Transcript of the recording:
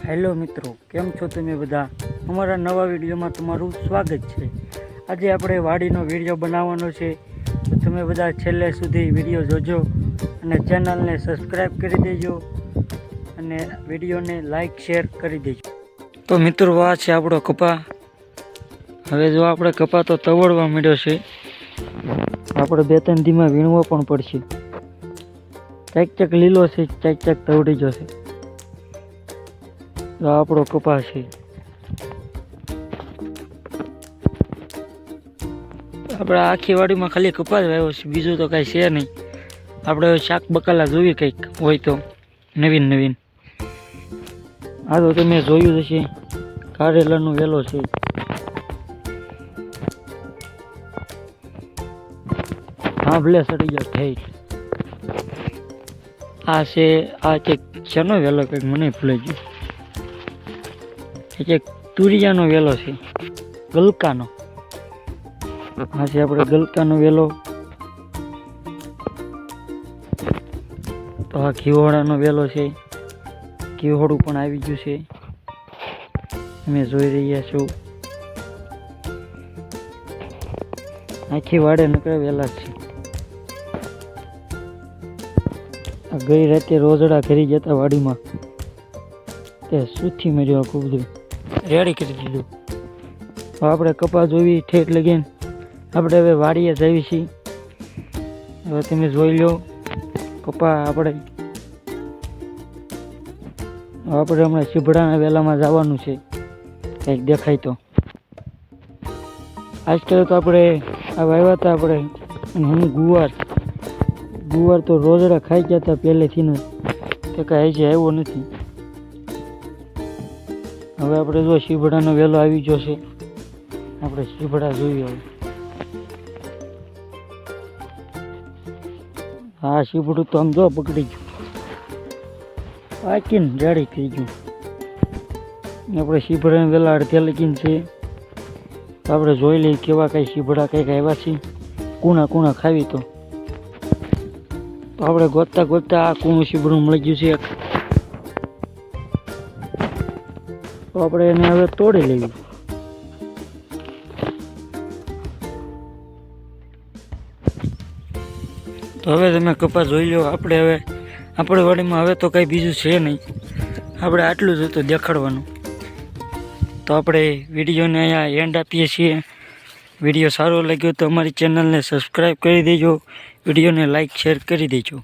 Hello મિત્રો, કેમ છો તમે બધા? અમારા નવા વિડીયોમાં તમારું સ્વાગત છે. આજે આપણે વાડીનો વિડીયો બનાવવાનો છે, તો તમે બધા છેલ્લે સુધી વિડીયો જોજો અને ચેનલને સબસ્ક્રાઈબ કરી દેજો અને વિડીયોને લાઈક શેર કરી દેજો. તો મિત્રો, આ છે આપણો કપા. હવે જો આપણે કપા તો તવડવા માંડ્યો છે, આપણે 2-3 દીમાં વીણવો પણ પડશે. ચાક લીલો છે, ચાક તવડી જશે. આપણો કપા છે. આપણે આખી વાડીમાં ખાલી કપા જ વાવ્યો છે, બીજું તો કાંઈ છે નહીં. આપણે શાક બકાલા જોવી કંઈક હોય તો નવીન. આ તો તમે જોયું હશે, કારેલાનો વેલો છે. હા, ભલે સડી ગયો ઠેઠ. આ છે શેનો વેલો કંઈક મને ભૂલાઈ ગયું. એક તુરિયાનો વેલો છે, ગલકાનો. આ છે આપણે ગલકાનો વેલો. તો આ ઘીવોડાનો વેલો છે, ઘીવોડું પણ આવી ગયું છે, તમે જોઈ રહ્યા છો. આખી વાડે નકરા વેલા છે. આ ગઈ રાતે રોજડા કરી જતા વાડીમાં, તે સુથી મેળ્યો આખું બધું રેડી કરી દીધું. આપણે કપા જોવી ઠેઠ લગીને આપણે હવે વાડીએ જઈએ છીએ. હવે તમે જોઈ લો કપા. આપણે હમણાં શીભડાના વેલામાં જવાનું છે, કંઈક દેખાય તો. આજકાલ તો આપણે આ વાવ્યા હતા આપણે, અને હું ગુવાર તો રોજડા ખાઈ ગયા હતા પહેલેથી ને, તે કાંઈ હજી આવ્યો નથી. હવે આપણે જો શીભડાનો વેલો આવી ગયો છે, આપણે શીભડા જોઈએ. હવે હા, શીભડું તો આમ જો પકડી ગયું, પાકીને જાડી થઈ ગયું. આપણે શીભડાના વેલા અડધે લગીને છે, તો આપણે જોઈ લઈએ કેવા કઈ શીભડા કંઈક આવ્યા છે. કૂણા ખાવી તો આપણે ગોતતા આ કૂણું શીભડું મળી ગયું છે. તો આપણે એને હવે તોડી લેવી. તો હવે તમે કપા જોઈ લો. આપણે વાડીમાં હવે તો કંઈ બીજું છે નહીં, આપણે આટલું જ હતું દેખાડવાનું. તો આપણે વિડીયોને અહીંયા એન્ડ આપીએ છીએ. વિડીયો સારો લાગ્યો તો અમારી ચેનલને સબસ્ક્રાઈબ કરી દેજો, વિડીયોને લાઈક શેર કરી દેજો.